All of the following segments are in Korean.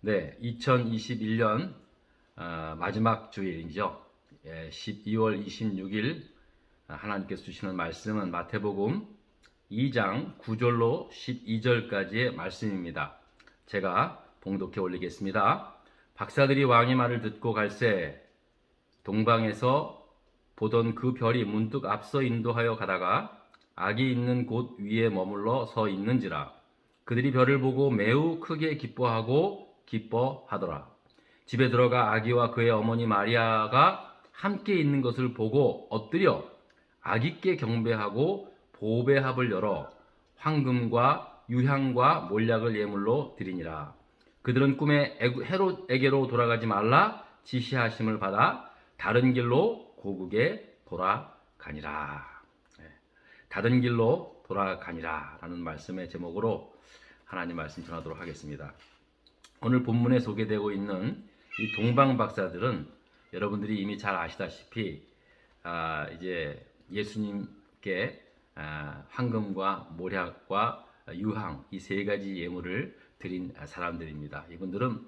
네, 2021년 마지막 주일이죠. 12월 26일 하나님께서 주시는 말씀은 마태복음 2장 9절로 12절까지의 말씀입니다. 제가 봉독해 올리겠습니다. 박사들이 왕의 말을 듣고 갈새 동방에서 보던 그 별이 문득 앞서 인도하여 가다가 악이 있는 곳 위에 머물러 서 있는지라. 그들이 별을 보고 매우 크게 기뻐하더라. 집에 들어가 아기와 그의 어머니 마리아가 함께 있는 것을 보고 엎드려 아기께 경배하고 보배합을 열어 황금과 유향과 몰약을 예물로 드리니라. 그들은 꿈에 헤롯에게로 돌아가지 말라 지시하심을 받아 다른 길로 고국에 돌아가니라. 다른 길로 돌아가니라 라는 말씀의 제목으로 하나님 말씀 전하도록 하겠습니다. 오늘 본문에 소개되고 있는 이 동방 박사들은 여러분들이 이미 잘 아시다시피 이제 예수님께 황금과 몰약과 유향 이 세 가지 예물을 드린 사람들입니다. 이분들은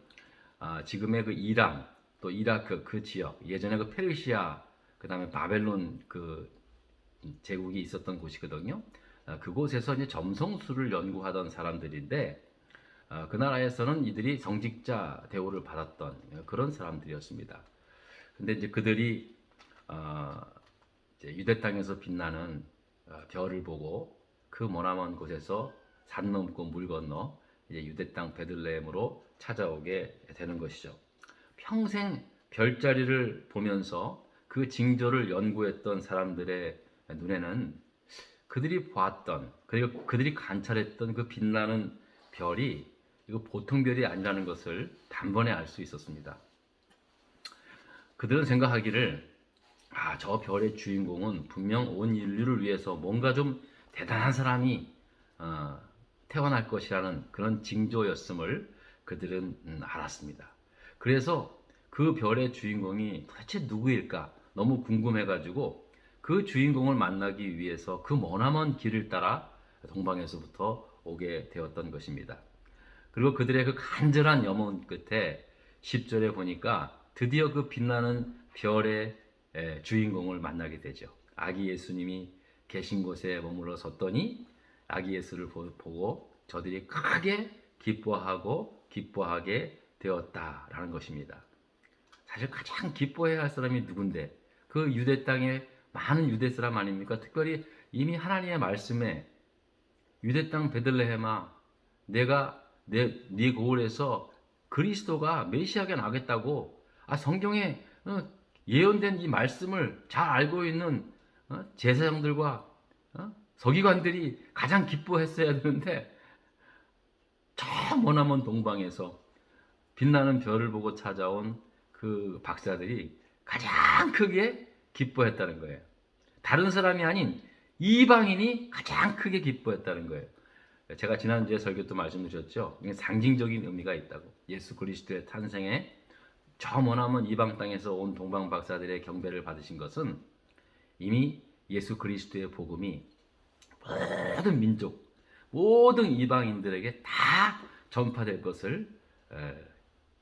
지금의 그 이란 또 이라크 그 지역, 예전에 그 페르시아 그 다음에 바벨론 그 제국이 있었던 곳이거든요. 그곳에서 이제 점성술을 연구하던 사람들인데 그 나라에서는 이들이 성직자 대우를 받았던 그런 사람들이었습니다. 근데 이제 그들이 이제 유대 땅에서 빛나는 별을 보고 그 머나먼 곳에서 산 넘고 물 건너 이제 유대 땅 베들레헴으로 찾아오게 되는 것이죠. 평생 별자리를 보면서 그 징조를 연구했던 사람들의 눈에는 그들이 보았던 그리고 그들이 관찰했던 그 빛나는 별이 이거 보통 별이 아니라는 것을 단번에 알 수 있었습니다. 그들은 생각하기를 저 별의 주인공은 분명 온 인류를 위해서 뭔가 좀 대단한 사람이 태어날 것이라는 그런 징조였음을 그들은 알았습니다. 그래서 그 별의 주인공이 도대체 누구일까 너무 궁금해가지고 그 주인공을 만나기 위해서 그 머나먼 길을 따라 동방에서부터 오게 되었던 것입니다. 그리고 그들의 그 간절한 염원 끝에 10절에 보니까 드디어 그 빛나는 별의 주인공을 만나게 되죠. 아기 예수님이 계신 곳에 머물러 섰더니 아기 예수를 보고 저들이 크게 기뻐하게 되었다라는 것입니다. 사실 가장 기뻐해야 할 사람이 누군데 그 유대 땅에 많은 유대 사람 아닙니까? 특별히 이미 하나님의 말씀에 유대 땅 베들레헴아 내가 네 고을에서 그리스도가 메시아가 나겠다고 성경에 예언된 이 말씀을 잘 알고 있는 제사장들과 서기관들이 가장 기뻐했어야 되는데 저 머나먼 동방에서 빛나는 별을 보고 찾아온 그 박사들이 가장 크게 기뻐했다는 거예요. 다른 사람이 아닌 이방인이 가장 크게 기뻐했다는 거예요. 제가 지난주에 설교 때 말씀드렸죠. 이게 상징적인 의미가 있다고. 예수 그리스도의 탄생에 저 머나먼 이방 땅에서 온 동방 박사들의 경배를 받으신 것은 이미 예수 그리스도의 복음이 모든 민족, 모든 이방인들에게 다 전파될 것을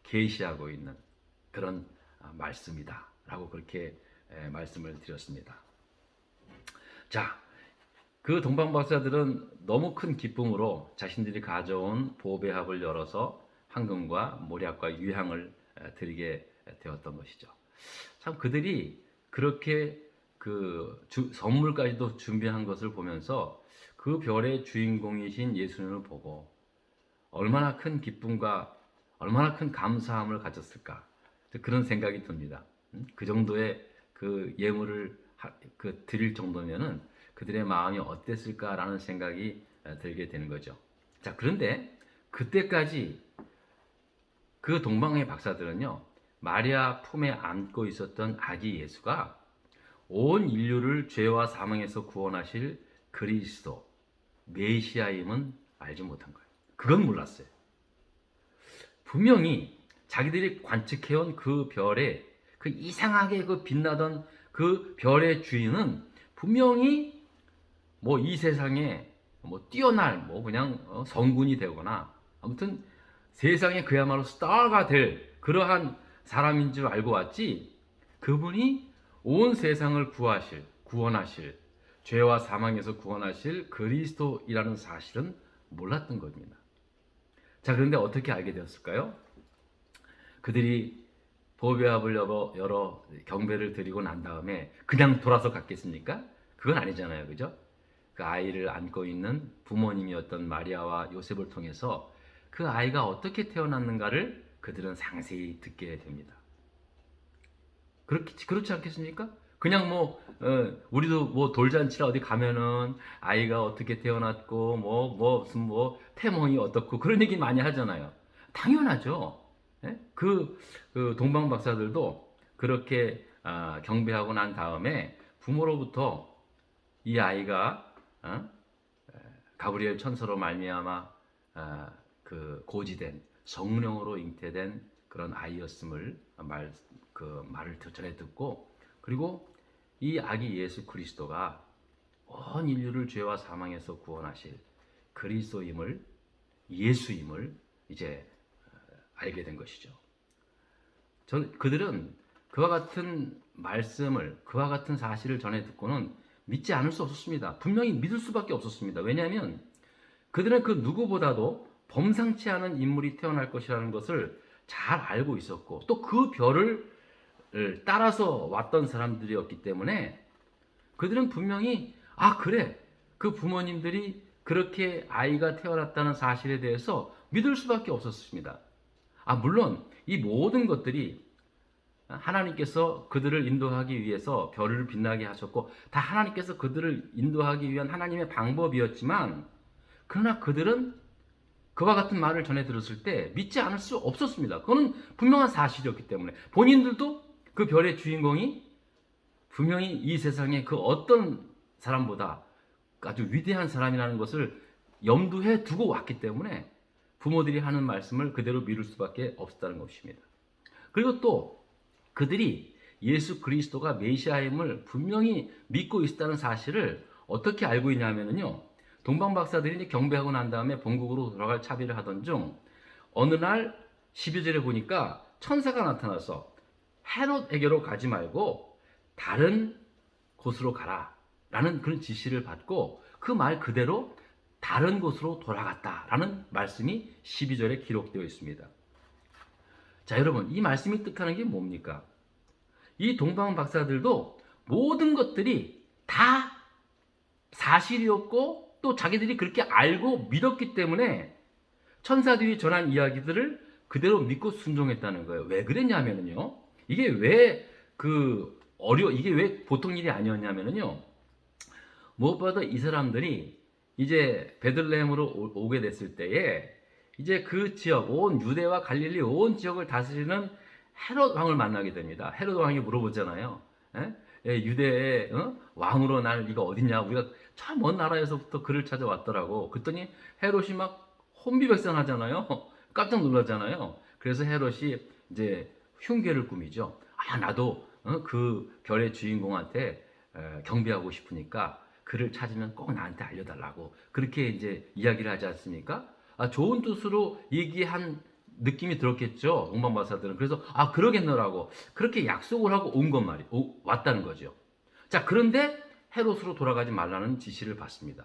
계시하고 있는 그런 말씀이다 라고 그렇게 말씀을 드렸습니다. 자, 그 동방 박사들은 너무 큰 기쁨으로 자신들이 가져온 보배합을 열어서 황금과 몰약과 유향을 드리게 되었던 것이죠. 참 그들이 그렇게 그 선물까지도 준비한 것을 보면서 그 별의 주인공이신 예수님을 보고 얼마나 큰 기쁨과 얼마나 큰 감사함을 가졌을까 그런 생각이 듭니다. 그 정도의 그 예물을 드릴 정도면은 그들의 마음이 어땠을까라는 생각이 들게 되는 거죠. 자, 그런데 그때까지 그 동방의 박사들은요, 마리아 품에 안고 있었던 아기 예수가 온 인류를 죄와 사망에서 구원하실 그리스도, 메시아임은 알지 못한 거예요. 그건 몰랐어요. 분명히 자기들이 관측해온 그 별에 그 이상하게 그 빛나던 그 별의 주인은 분명히 이 세상에 뛰어날 그냥 성군이 되거나 아무튼 세상에 그야말로 스타가 될 그러한 사람인 줄 알고 왔지, 그분이 온 세상을 구원하실, 죄와 사망에서 구원하실 그리스도이라는 사실은 몰랐던 겁니다. 자, 그런데 어떻게 알게 되었을까요? 그들이 보배합을 열어 경배를 드리고 난 다음에 그냥 돌아서 갔겠습니까? 그건 아니잖아요, 그죠? 그 아이를 안고 있는 부모님이었던 마리아와 요셉을 통해서 그 아이가 어떻게 태어났는가를 그들은 상세히 듣게 됩니다. 그렇지 않겠습니까? 그냥 우리도 돌잔치라 어디 가면은 아이가 어떻게 태어났고 무슨 태몽이 어떻고 그런 얘기 많이 하잖아요. 당연하죠. 예? 그 동방 박사들도 그렇게 경배하고 난 다음에 부모로부터 이 아이가 가브리엘 천사로 말미암아 그 고지된 성령으로 잉태된 그런 아이였음을 말을 전해 듣고, 그리고 이 아기 예수 그리스도가 온 인류를 죄와 사망에서 구원하실 그리스도임을, 예수임을 이제 알게 된 것이죠. 그들은 그와 같은 말씀을, 그와 같은 사실을 전해 듣고는 믿지 않을 수 없었습니다. 분명히 믿을 수밖에 없었습니다. 왜냐하면 그들은 그 누구보다도 범상치 않은 인물이 태어날 것이라는 것을 잘 알고 있었고, 또 그 별을 따라서 왔던 사람들이었기 때문에 그들은 분명히 그래, 그 부모님들이 그렇게 아이가 태어났다는 사실에 대해서 믿을 수밖에 없었습니다. 물론 이 모든 것들이 하나님께서 그들을 인도하기 위해서 별을 빛나게 하셨고 다 하나님께서 그들을 인도하기 위한 하나님의 방법이었지만, 그러나 그들은 그와 같은 말을 전해 들었을 때 믿지 않을 수 없었습니다. 그거는 분명한 사실이었기 때문에 본인들도 그 별의 주인공이 분명히 이 세상에 그 어떤 사람보다 아주 위대한 사람이라는 것을 염두에 두고 왔기 때문에 부모들이 하는 말씀을 그대로 믿을 수밖에 없었다는 것입니다. 그리고 또 그들이 예수 그리스도가 메시아임을 분명히 믿고 있었다는 사실을 어떻게 알고 있냐면요, 동방 박사들이 경배하고 난 다음에 본국으로 돌아갈 차비를 하던 중 어느 날 12절에 보니까 천사가 나타나서 헤롯에게로 가지 말고 다른 곳으로 가라 라는 그런 지시를 받고 그 말 그대로 다른 곳으로 돌아갔다라는 말씀이 12절에 기록되어 있습니다. 자, 여러분, 이 말씀이 뜻하는 게 뭡니까? 이 동방 박사들도 모든 것들이 다 사실이었고 또 자기들이 그렇게 알고 믿었기 때문에 천사들이 전한 이야기들을 그대로 믿고 순종했다는 거예요. 왜 그랬냐면요, 이게 왜 보통 일이 아니었냐면요, 무엇보다 이 사람들이 이제 베들레헴으로 오게 됐을 때에 이제 그 지역, 온 유대와 갈릴리 온 지역을 다스리는 헤롯 왕을 만나게 됩니다. 헤롯 왕이 물어보잖아요. 유대의 왕으로 날 네가 어디냐? 우리가 참 먼 나라에서부터 그를 찾아왔더라고. 그랬더니 헤롯이 막 혼비백산하잖아요. 깜짝 놀랐잖아요. 그래서 헤롯이 이제 흉계를 꾸미죠. 나도 그 별의 주인공한테 경배하고 싶으니까 그를 찾으면 꼭 나한테 알려달라고 그렇게 이제 이야기를 하지 않습니까? 좋은 뜻으로 얘기한 느낌이 들었겠죠, 동방박사들은. 그래서 그러겠노라고 그렇게 약속을 하고 왔다는 거죠. 자, 그런데 헤롯으로 돌아가지 말라는 지시를 받습니다.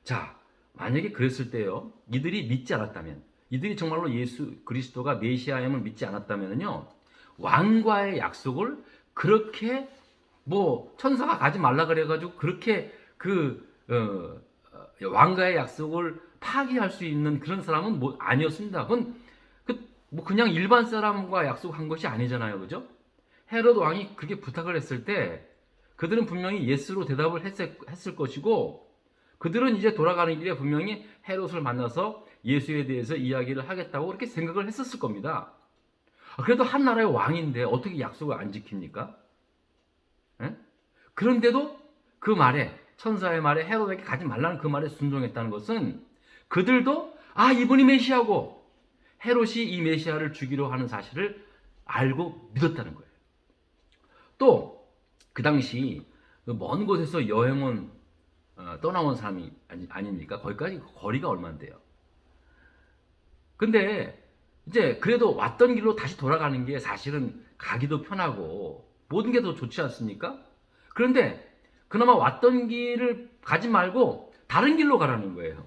자, 만약에 그랬을 때요, 이들이 믿지 않았다면, 이들이 정말로 예수 그리스도가 메시아임을 믿지 않았다면요, 왕과의 약속을 그렇게 천사가 가지 말라 그래가지고 그렇게 왕과의 약속을 파기할 수 있는 그런 사람은 아니었습니다. 그냥 일반 사람과 약속한 것이 아니잖아요, 그죠? 헤롯 왕이 그렇게 부탁을 했을 때 그들은 분명히 예스로 대답을 했을 것이고, 그들은 이제 돌아가는 길에 분명히 헤롯을 만나서 예수에 대해서 이야기를 하겠다고 그렇게 생각을 했었을 겁니다. 그래도 한 나라의 왕인데 어떻게 약속을 안 지킵니까? 그런데도 그 말에, 천사의 말에, 헤롯에게 가지 말라는 그 말에 순종했다는 것은 그들도 이분이 메시아고 헤롯이 이 메시아를 죽이려 하는 사실을 알고 믿었다는 거예요. 또 그 당시 먼 곳에서 여행 떠나온 사람이 아닙니까? 거기까지 거리가 얼마인데요? 근데 이제 그래도 왔던 길로 다시 돌아가는 게 사실은 가기도 편하고 모든 게 더 좋지 않습니까? 그런데 그나마 왔던 길을 가지 말고 다른 길로 가라는 거예요.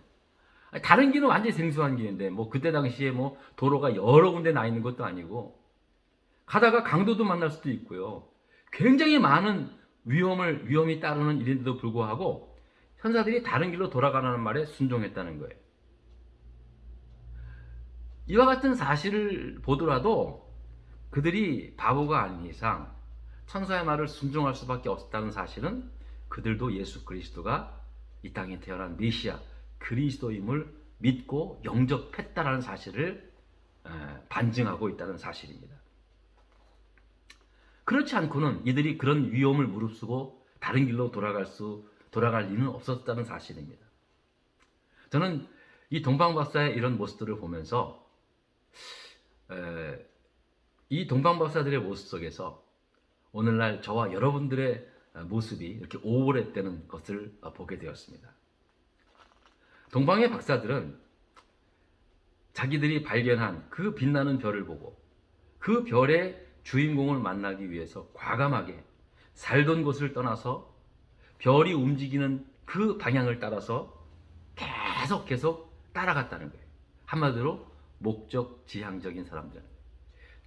다른 길은 완전히 생소한 길인데 뭐 그때 당시에 뭐 도로가 여러 군데 나 있는 것도 아니고 가다가 강도도 만날 수도 있고요. 굉장히 많은 위험이 따르는 일인데도 불구하고 천사들이 다른 길로 돌아가라는 말에 순종했다는 거예요. 이와 같은 사실을 보더라도 그들이 바보가 아닌 이상 천사의 말을 순종할 수밖에 없었다는 사실은 그들도 예수 그리스도가 이 땅에 태어난 메시아 그리스도임을 믿고 영접했다라는 사실을 반증하고 있다는 사실입니다. 그렇지 않고는 이들이 그런 위험을 무릅쓰고 다른 길로 돌아갈 리는 없었다는 사실입니다. 저는 이 동방박사의 이런 모습들을 보면서 이 동방박사들의 모습 속에서 오늘날 저와 여러분들의 모습이 이렇게 오래되는 것을 보게 되었습니다. 동방의 박사들은 자기들이 발견한 그 빛나는 별을 보고 그 별의 주인공을 만나기 위해서 과감하게 살던 곳을 떠나서 별이 움직이는 그 방향을 따라서 계속 따라갔다는 거예요. 한마디로 목적지향적인 사람들.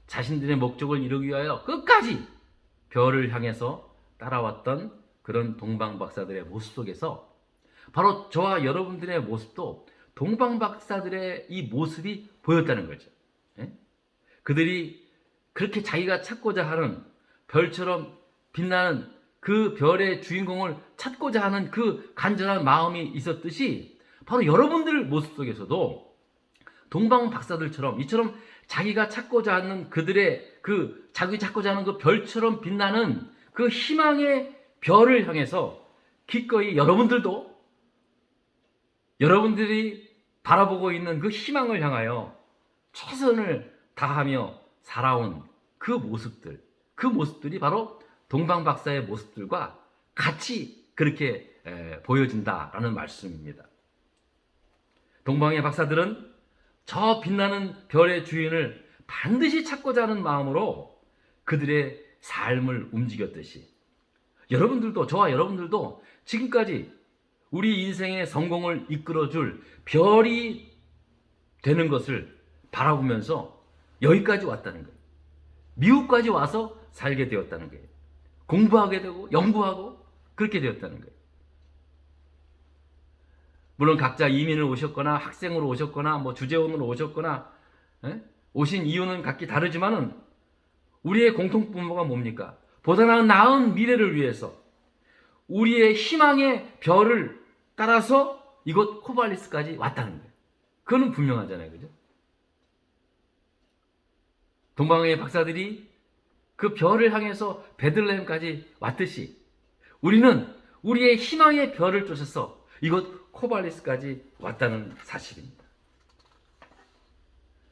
자신들의 목적을 이루기 위하여 끝까지 별을 향해서 따라왔던 그런 동방박사들의 모습 속에서 바로 저와 여러분들의 모습도 동방박사들의 이 모습이 보였다는 거죠. 그들이 그렇게 자기가 찾고자 하는 별처럼 빛나는 그 별의 주인공을 찾고자 하는 그 간절한 마음이 있었듯이 바로 여러분들 모습 속에서도 동방 박사들처럼 이처럼 자기가 찾고자 하는 그들의 자기 찾고자 하는 그 별처럼 빛나는 그 희망의 별을 향해서 기꺼이 여러분들이 바라보고 있는 그 희망을 향하여 최선을 다하며 살아온 그 모습들이 바로 동방 박사의 모습들과 같이 그렇게 보여진다라는 말씀입니다. 동방의 박사들은 저 빛나는 별의 주인을 반드시 찾고자 하는 마음으로 그들의 삶을 움직였듯이 저와 여러분들도 지금까지 우리 인생의 성공을 이끌어줄 별이 되는 것을 바라보면서 여기까지 왔다는 거예요. 미국까지 와서 살게 되었다는 거예요. 공부하게 되고 연구하고 그렇게 되었다는 거예요. 물론 각자 이민을 오셨거나 학생으로 오셨거나 뭐 주재원으로 오셨거나 오신 이유는 각기 다르지만은 우리의 공통분모가 뭡니까? 보다 나은 미래를 위해서 우리의 희망의 별을 따라서 이곳 코발리스까지 왔다는 거예요. 그거는 분명하잖아요. 그죠? 동방의 박사들이 그 별을 향해서 베들레헴까지 왔듯이 우리는 우리의 희망의 별을 쫓아서 이곳 코발리스까지 왔다는 사실입니다.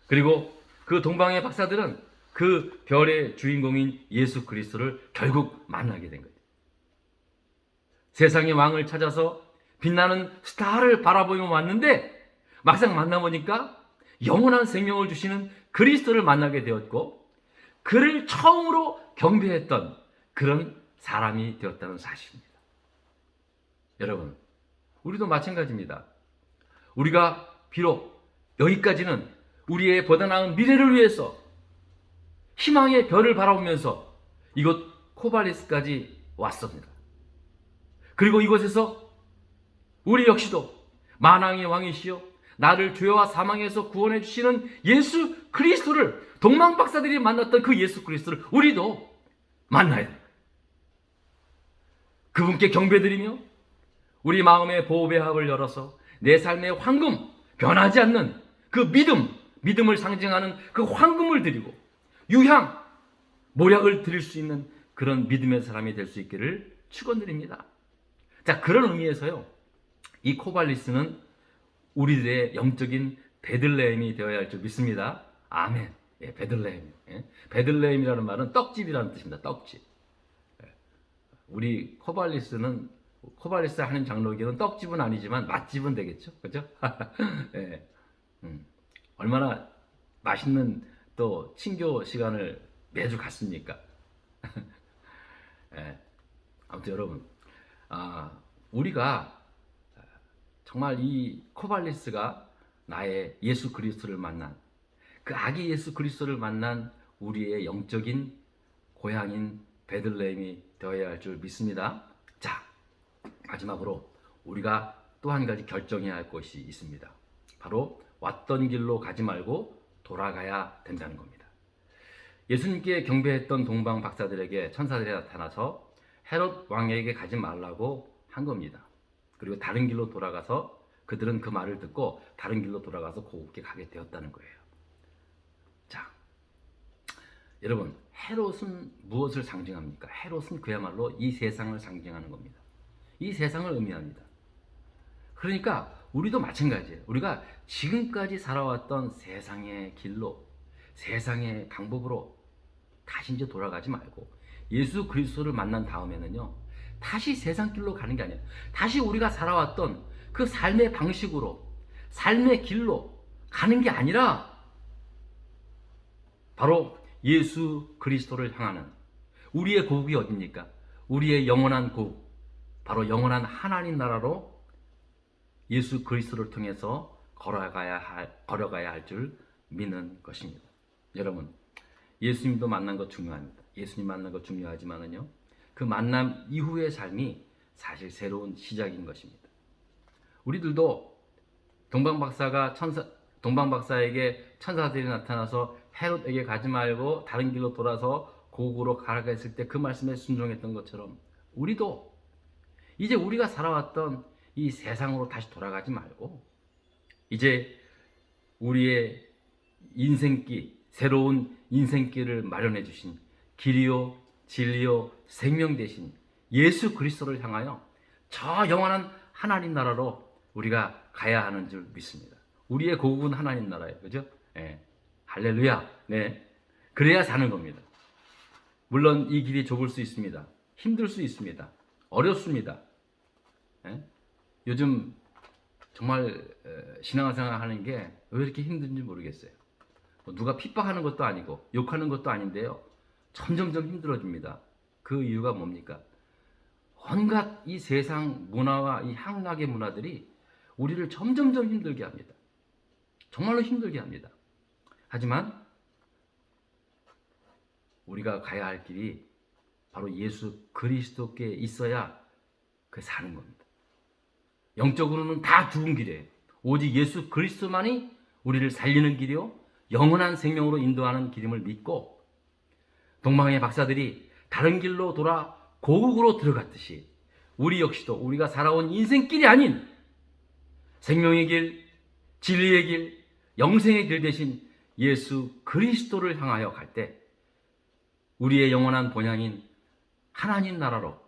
그리고 그 동방의 박사들은 그 별의 주인공인 예수 그리스도를 결국 만나게 된 거예요. 세상의 왕을 찾아서 빛나는 스타를 바라보며 왔는데 막상 만나보니까 영원한 생명을 주시는 그리스도를 만나게 되었고 그를 처음으로 경배했던 그런 사람이 되었다는 사실입니다. 여러분, 우리도 마찬가지입니다. 우리가 비록 여기까지는 우리의 보다 나은 미래를 위해서 희망의 별을 바라보면서 이곳 코발리스까지 왔습니다. 그리고 이곳에서 우리 역시도 만왕의 왕이시여 나를 죄와 사망에서 구원해 주시는 예수 그리스도를 동방 박사들이 만났던 그 예수 그리스도를 우리도 만나야 합니다. 그분께 경배드리며 우리 마음의 보배합을 열어서 내 삶의 황금, 변하지 않는 그 믿음을 상징하는 그 황금을 드리고 유향, 모략을 드릴 수 있는 그런 믿음의 사람이 될 수 있기를 축원드립니다. 자, 그런 의미에서요, 이 코발리스는 우리들의 영적인 베들레헴이 되어야 할 줄 믿습니다. 아멘. 예, 베들레헴. 예. 베들레헴이라는 말은 떡집이라는 뜻입니다. 떡집. 예. 우리 코발리스 하는 장로교는 떡집은 아니지만 맛집은 되겠죠. 그죠? 예. 얼마나 맛있는 또 친교 시간을 매주 갖습니까? 예. 아무튼 여러분, 우리가 정말 이 코발리스가 나의 예수 그리스도를 만난, 그 아기 예수 그리스도를 만난 우리의 영적인 고향인 베들레헴이 되어야 할 줄 믿습니다. 자, 마지막으로 우리가 또 한 가지 결정해야 할 것이 있습니다. 바로 왔던 길로 가지 말고 돌아가야 된다는 겁니다. 예수님께 경배했던 동방 박사들에게 천사들이 나타나서 헤롯 왕에게 가지 말라고 한 겁니다. 그리고 다른 길로 돌아가서 그들은 그 말을 듣고 다른 길로 돌아가서 고국에 가게 되었다는 거예요. 자, 여러분, 헤롯은 무엇을 상징합니까? 헤롯은 그야말로 이 세상을 상징하는 겁니다. 이 세상을 의미합니다. 그러니까 우리도 마찬가지예요. 우리가 지금까지 살아왔던 세상의 길로, 세상의 방법으로 다시 이제 돌아가지 말고 예수 그리스도를 만난 다음에는요, 다시 세상 길로 가는 게 아니에요. 다시 우리가 살아왔던 그 삶의 방식으로, 삶의 길로 가는 게 아니라 바로 예수 그리스도를 향하는 우리의 고국이 어딥니까? 우리의 영원한 고국, 바로 영원한 하나님 나라로 예수 그리스도를 통해서 걸어가야 할 줄 믿는 것입니다. 여러분, 예수님도 만난 것 중요합니다. 예수님 만난 것 중요하지만은요, 그 만남 이후의 삶이 사실 새로운 시작인 것입니다. 우리들도 동방박사에게 천사들이 나타나서 헤롯에게 가지 말고 다른 길로 돌아서 고국으로 가라고 했을 때 그 말씀에 순종했던 것처럼 우리도 이제 우리가 살아왔던 이 세상으로 다시 돌아가지 말고 이제 우리의 인생길, 새로운 인생길을 마련해 주신 길이요 진리요 생명 되신 예수 그리스도를 향하여 저 영원한 하나님 나라로 우리가 가야 하는 줄 믿습니다. 우리의 고국은 하나님 나라예요. 그죠? 예. 할렐루야. 네. 그래야 사는 겁니다. 물론 이 길이 좁을 수 있습니다. 힘들 수 있습니다. 어렵습니다. 예? 요즘 정말 신앙생활 하는 게 왜 이렇게 힘든지 모르겠어요. 누가 핍박하는 것도 아니고 욕하는 것도 아닌데요, 점점점 힘들어집니다. 그 이유가 뭡니까? 온갖 이 세상 문화와 이 향락의 문화들이 우리를 점점점 힘들게 합니다. 정말로 힘들게 합니다. 하지만 우리가 가야 할 길이 바로 예수 그리스도께 있어야 그 사는 겁니다. 영적으로는 다 죽은 길이에요. 오직 예수 그리스도만이 우리를 살리는 길이요 영원한 생명으로 인도하는 길임을 믿고, 동방의 박사들이 다른 길로 돌아 고국으로 들어갔듯이 우리 역시도 우리가 살아온 인생길이 아닌 생명의 길, 진리의 길, 영생의 길 대신 예수 그리스도를 향하여 갈 때 우리의 영원한 본향인 하나님 나라로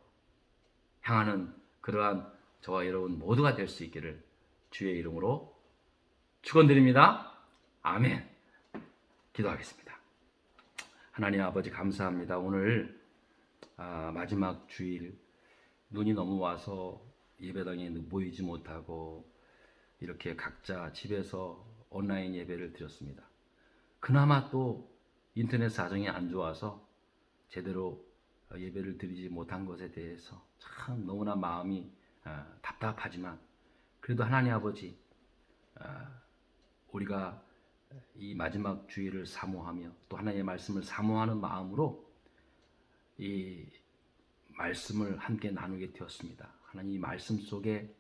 향하는 그러한 저와 여러분 모두가 될 수 있기를 주의 이름으로 축원드립니다. 아멘. 기도하겠습니다. 하나님 아버지 감사합니다. 오늘 마지막 주일 눈이 너무 와서 예배당에 모이지 못하고 이렇게 각자 집에서 온라인 예배를 드렸습니다. 그나마 또 인터넷 사정이 안 좋아서 제대로 예배를 드리지 못한 것에 대해서 참 너무나 마음이 답답하지만, 그래도 하나님 아버지, 우리가 이 마지막 주일을 사모하며 또 하나님의 말씀을 사모하는 마음으로 이 말씀을 함께 나누게 되었습니다. 하나님 이 말씀 속에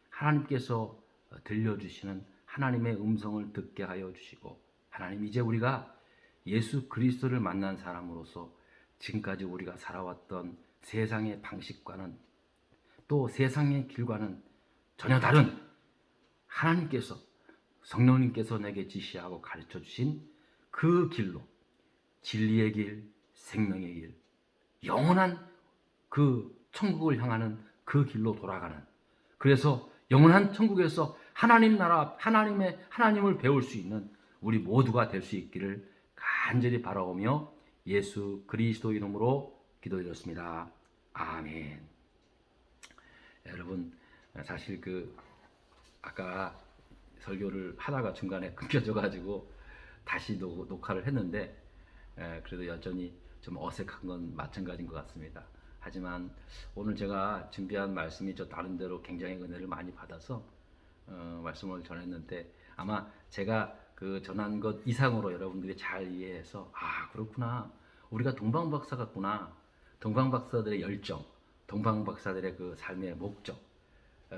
하나님께서 들려주시는 하나님의 음성을 듣게 하여 주시고, 하나님 이제 우리가 예수 그리스도를 만난 사람으로서 지금까지 우리가 살아왔던 세상의 방식과는 또 세상의 길과는 전혀 다른 하나님께서, 성령님께서 내게 지시하고 가르쳐 주신 그 길로, 진리의 길, 생명의 길, 영원한 그 천국을 향하는 그 길로 돌아가는, 그래서 영원한 천국에서 하나님 나라, 하나님을 배울 수 있는 우리 모두가 될 수 있기를 간절히 바라오며 예수 그리스도 이름으로 기도드렸습니다. 아멘. 여러분, 사실 아까 설교를 하다가 중간에 끊겨져가지고 다시 녹화를 했는데 그래도 여전히 좀 어색한 건 마찬가지인 것 같습니다. 하지만 오늘 제가 준비한 말씀이 저 다른 데로 굉장히 은혜를 많이 받아서 말씀을 전했는데 아마 제가 그 전한 것 이상으로 여러분들이 잘 이해해서 그렇구나, 우리가 동방박사 같구나, 동방박사들의 열정, 동방박사들의 그 삶의 목적,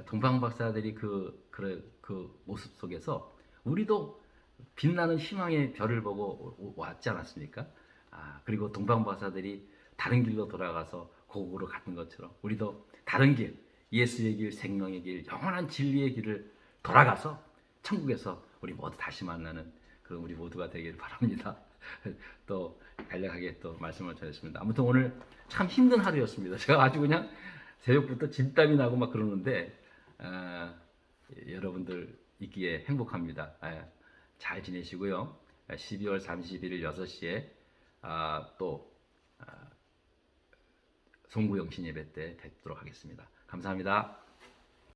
동방박사들이 그 모습 속에서 우리도 빛나는 희망의 별을 보고 왔지 않았습니까? 그리고 동방박사들이 다른 길로 돌아가서 고국으로 가는 것처럼 우리도 다른 길, 예수의 길, 생명의 길, 영원한 진리의 길을 돌아가서 천국에서 우리 모두 다시 만나는 그런 우리 모두가 되길 바랍니다. 또 간략하게 또 말씀을 전했습니다. 아무튼 오늘 참 힘든 하루였습니다. 제가 아주 그냥 새벽부터 진땀이 나고 막 그러는데 여러분들 있기에 행복합니다. 잘 지내시고요. 12월 31일 6시에 또 송구영신 예배 때 뵙도록 하겠습니다. 감사합니다.